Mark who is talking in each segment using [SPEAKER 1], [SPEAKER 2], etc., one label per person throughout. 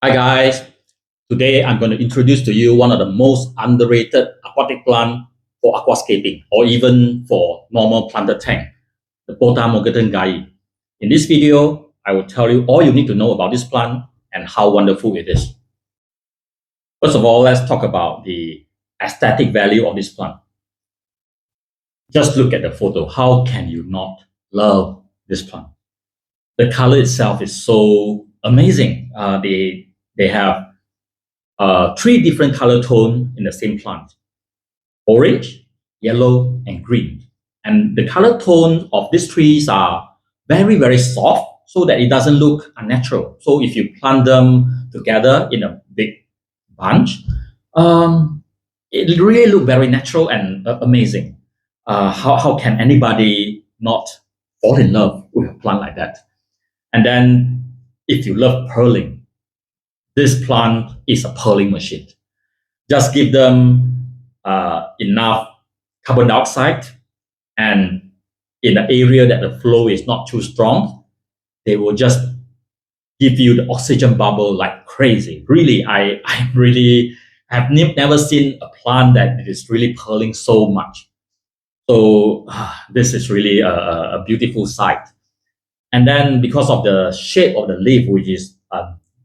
[SPEAKER 1] Hi guys, today I'm going to introduce to you one of the most underrated aquatic plant for aquascaping or even for normal planted tank, the Potamogeton Gayi. In this video, I will tell you all you need to know about this plant and how wonderful it is. First of all, let's talk about the aesthetic value of this plant. Just look at the photo. How can you not love this plant? The color itself is so amazing. They have three different color tones in the same plant: orange, yellow, and green. And the color tone of these trees are very, very soft so that it doesn't look unnatural. So if you plant them together in a big bunch, it really look very natural and amazing. How can anybody not fall in love with a plant like that? And then if you love pearling, this plant is a pearling machine. Just give them enough carbon dioxide, and in an area that the flow is not too strong, they will just give you the oxygen bubble like crazy. Really, I really have never seen a plant that is really pearling so much. So this is really a beautiful sight. And then because of the shape of the leaf, which is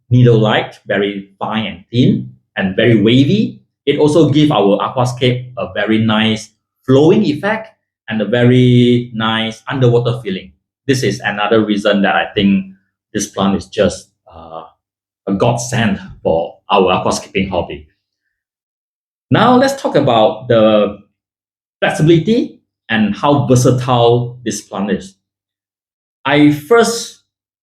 [SPEAKER 1] needle-like, very fine and thin, and very wavy, it also gives our aquascape a very nice flowing effect and a very nice underwater feeling. This is another reason that I think this plant is just a godsend for our aquascaping hobby. Now let's talk about the flexibility and how versatile this plant is. I first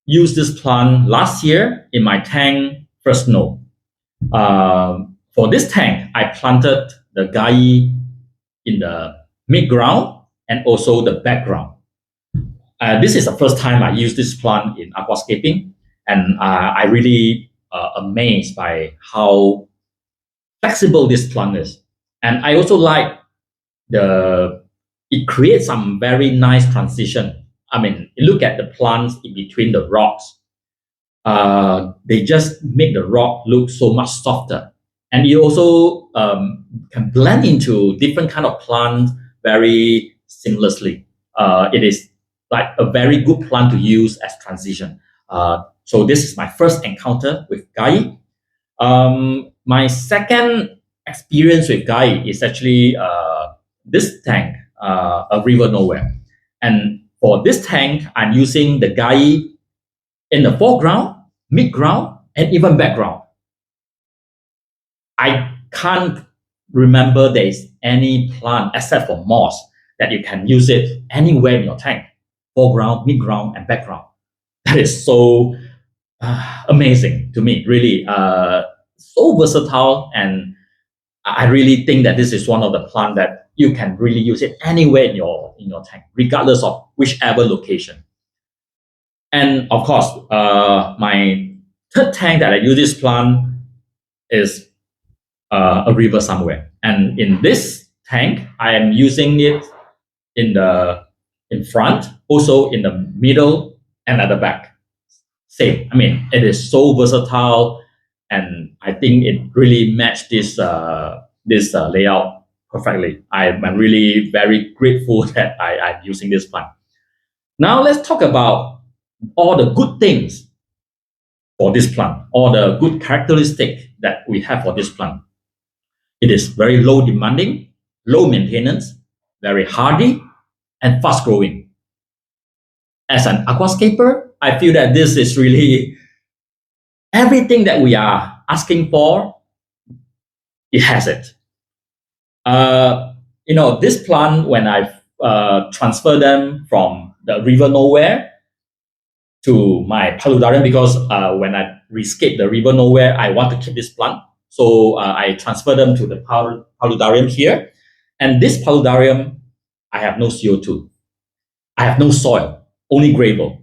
[SPEAKER 1] used this plant last year in my tank first snow. For this tank, I planted the Gayi in the mid-ground and also the background. This is the first time I use this plant in aquascaping, and I really amazed by how flexible this plant is. And I also like it creates some very nice transition. I mean, look at the plants in between the rocks. They just make the rock look so much softer, and it also can blend into different kind of plants very seamlessly. It is like a very good plant to use as transition. So this is my first encounter with Gayi. My second experience with Gayi is actually this tank, a river nowhere. And for this tank, I'm using the Gayi in the foreground, mid-ground, and even background. I can't remember there is any plant except for moss that you can use it anywhere in your tank: foreground, mid-ground, and background. That is so amazing to me, really. So versatile, and I really think that this is one of the plants that you can really use it anywhere in your tank, regardless of whichever location. And of course, my third tank that I use this plant is a river somewhere. And in this tank, I am using it in front, also in the middle, and at the back. Same. I mean, it is so versatile, and I think it really matched this layout perfectly. I'm really very grateful that I'm using this plant. Now let's talk about all the good things for this plant, all the good characteristics that we have for this plant. It is very low demanding, low maintenance, very hardy, and fast growing. As an aquascaper, I feel that this is really everything that we are asking for. It has it. This plant, when I transfer them from the river nowhere to my paludarium, because when I rescape the river nowhere, I want to keep this plant. So I transfer them to the paludarium here. And this paludarium, I have no CO2. I have no soil, only gravel.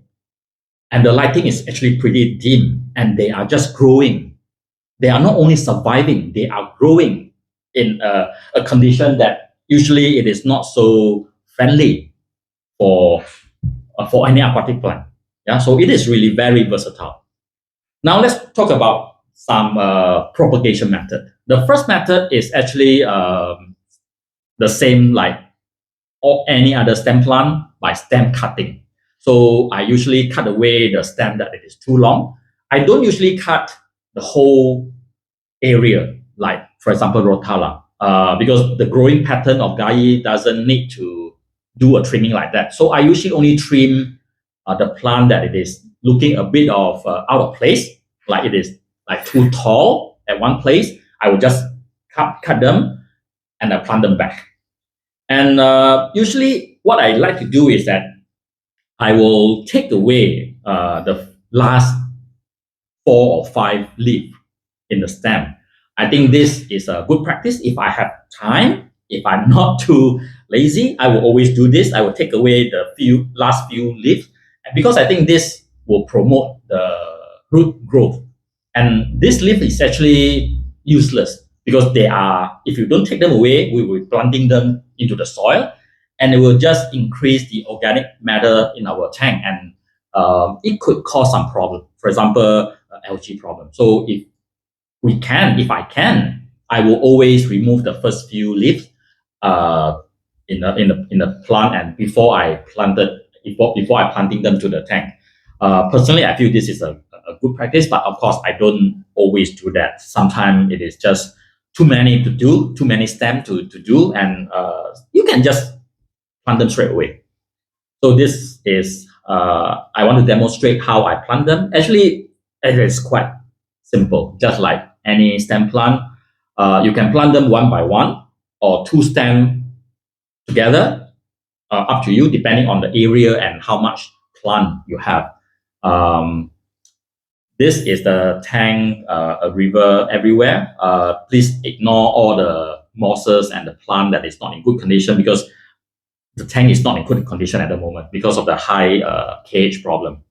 [SPEAKER 1] And the lighting is actually pretty dim, and they are just growing. They are not only surviving, they are growing in a condition that usually it is not so friendly for any aquatic plant. Yeah, so it is really very versatile. Now let's talk about some propagation method. The first method is actually the same like or any other stem plant by stem cutting. So I usually cut away the stem that it is too long. I don't usually cut the whole area, like for example rotala, because the growing pattern of Gayi doesn't need to do a trimming like that. So I usually only trim the plant that it is looking a bit of out of place, like it is like too tall at one place. I will just cut them and I plant them back. And usually, what I like to do is that I will take away the last 4 or 5 leaves in the stem. I think this is a good practice. If I have time, if I'm not too lazy, I will always do this. I will take away the last few leaves because I think this will promote the root growth. And this leaf is actually useless because they are, if you don't take them away, we will be planting them into the soil and it will just increase the organic matter in our tank and it could cause some problem. For example, algae problem. So if I can, I will always remove the first few leaves in the plant and before I planting them to the tank. Personally, I feel this is a good practice, but of course, I don't always do that. Sometimes it is just too many to do, too many stems to do, and you can just plant them straight away. So this is, I want to demonstrate how I plant them. Actually, it is quite simple, just like any stem plant. You can plant them one by one or 2 stems together, up to you, depending on the area and how much plant you have. This is the tank, a river everywhere. Please ignore all the mosses and the plant that is not in good condition because the tank is not in good condition at the moment because of the high pH problem.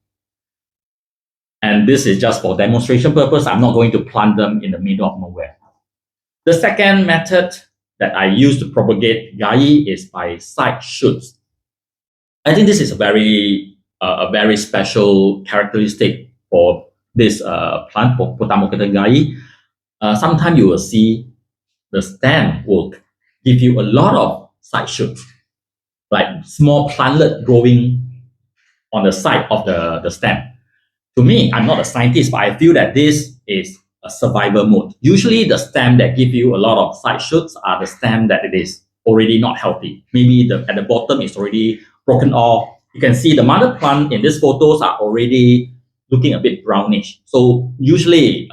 [SPEAKER 1] And this is just for demonstration purpose. I'm not going to plant them in the middle of nowhere. The second method that I use to propagate Gayi is by side shoots. I think this is a very special characteristic for this plant, for Potamogeton Gayi. Sometimes you will see the stem will give you a lot of side shoots, like small plantlet growing on the side of the stem. To me, I'm not a scientist, but I feel that this is a survival mode. Usually the stem that give you a lot of side shoots are the stem that it is already not healthy. Maybe at the bottom is already broken off. You can see the mother plant in these photos are already looking a bit brownish. So usually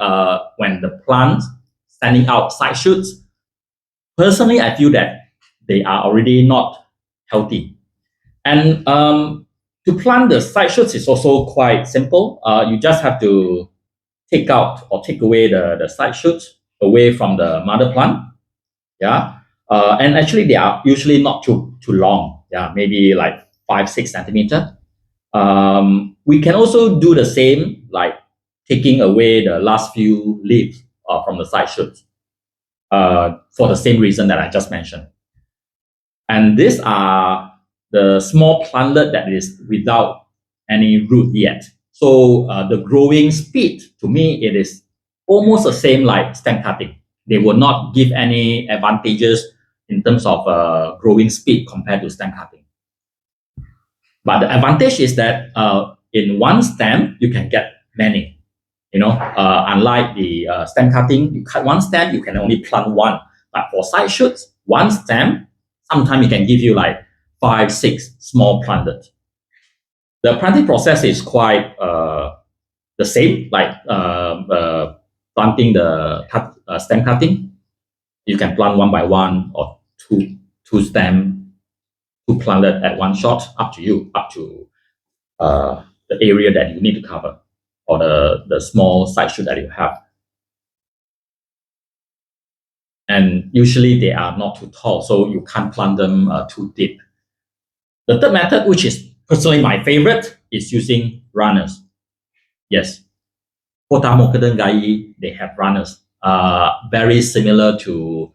[SPEAKER 1] when the plants standing out side shoots, personally, I feel that they are already not healthy. And to plant the side shoots is also quite simple. You just have to take out or take away the side shoots away from the mother plant. Yeah. And actually they are usually not too long. Yeah, maybe like 5-6 centimeter. We can also do the same, like taking away the last few leaves from the side shoots for the same reason that I just mentioned. And these are the small plantlet that is without any root yet. So the growing speed, to me, it is almost the same like stem cutting. They will not give any advantages in terms of growing speed compared to stem cutting. But the advantage is that in one stem, you can get many. Unlike the stem cutting, you cut one stem, you can only plant one. But for side shoots, one stem, sometimes it can give you like 5-6 small plantlets. The planting process is quite the same, like planting the stem cutting. You can plant one by one or two stem, 2 plantlet at one shot, up to you, up to the area that you need to cover or the small side shoot that you have. And usually they are not too tall, so you can't plant them too deep. The third method, which is personally my favorite, is using runners. Yes, Potamogeton Gayi, they have runners, very similar to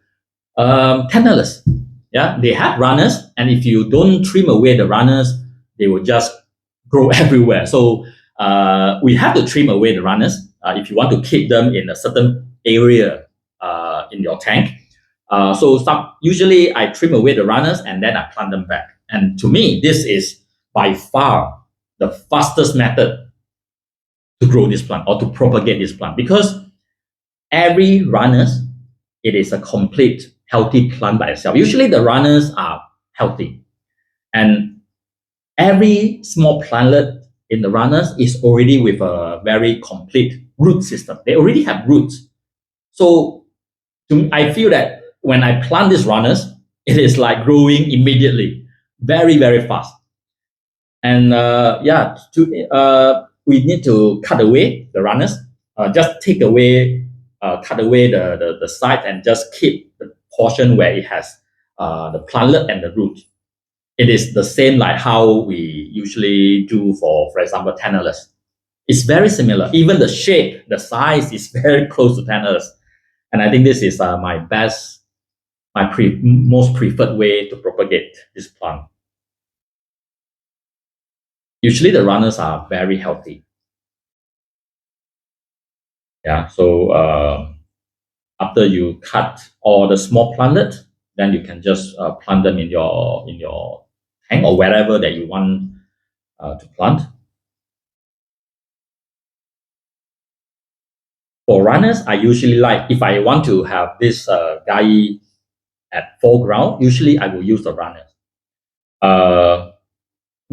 [SPEAKER 1] tenderness. Yeah, they have runners, and if you don't trim away the runners, they will just grow everywhere. So we have to trim away the runners. if you want to keep them in a certain area in your tank. Usually I trim away the runners and then I plant them back. And to me, this is by far the fastest method to grow this plant or to propagate this plant, because every runners, it is a complete healthy plant by itself. Usually the runners are healthy, and every small plantlet in the runners is already with a very complete root system. They already have roots. So I feel that when I plant these runners, it is like growing immediately, very, very fast. And we need to cut away the runners, just cut away the side and just keep the portion where it has the plantlet and the root. It is the same like how we usually do for example, tannelus. It's very similar. Even the shape, the size is very close to tannelus. And I think this is most preferred way to propagate this plant. Usually the runners are very healthy. Yeah, so after you cut all the small plantlet, then you can just plant them in your tank or wherever that you want to plant. For runners, I usually like, if I want to have this Gayi at foreground, usually I will use the runners.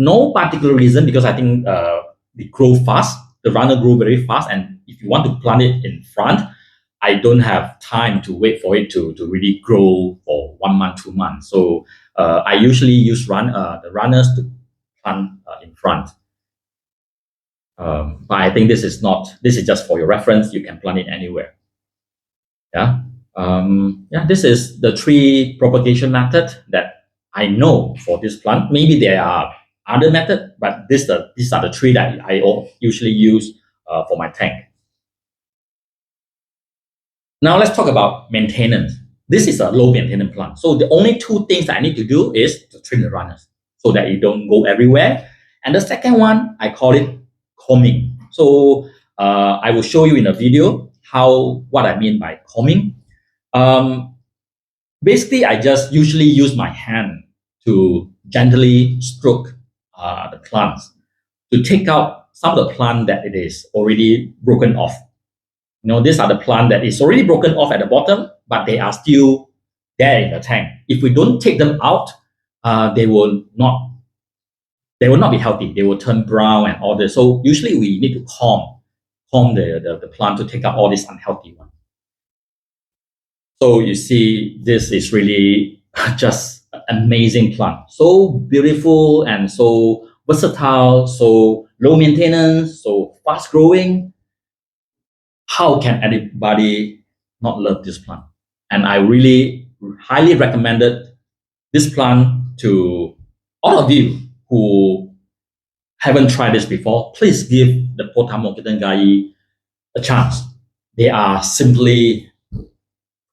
[SPEAKER 1] No particular reason, because I think they grow fast. The runner grow very fast, and if you want to plant it in front, I don't have time to wait for it to really grow for 1 month, 2 months. So I usually use the runners to plant in front. But I think this is just for your reference. You can plant it anywhere. Yeah. This is the 3 propagation method that I know for this plant. Maybe there are other methods, but these are the 3 that I usually use for my tank. Now let's talk about maintenance. This is a low maintenance plant. So the only 2 things that I need to do is to trim the runners so that it don't go everywhere. And the second one, I call it combing. So I will show you in a video what I mean by combing. Basically, I just usually use my hand to gently stroke the plants to take out some of the plant that it is already broken off. These are the plant that is already broken off at the bottom, but they are still there in the tank. If we don't take them out, they will not be healthy. They will turn brown and all this. So usually we need to comb the plant to take out all these unhealthy ones. So you see, this is really just an amazing plant. So beautiful and so versatile, so low maintenance, so fast growing. How can anybody not love this plant? And I really highly recommended this plant to all of you who haven't tried this before. Please give the Potamogeton Gayi a chance. They are simply,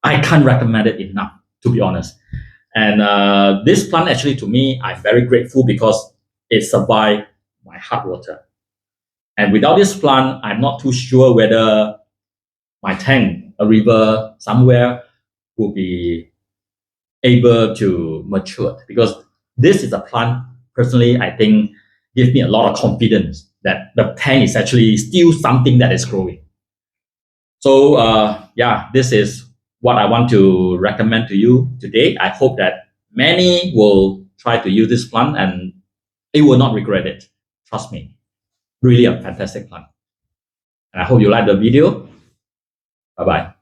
[SPEAKER 1] I can't recommend it enough, to be honest. And this plant, actually, to me, I'm very grateful because it survived my hard water. And without this plant, I'm not too sure whether my tank, a river somewhere, will be able to mature, because this is a plant, personally, I think, gives me a lot of confidence that the tank is actually still something that is growing. So this is what I want to recommend to you today. I hope that many will try to use this plant and they will not regret it. Trust me, really a fantastic plant. And I hope you like the video. Bye-bye.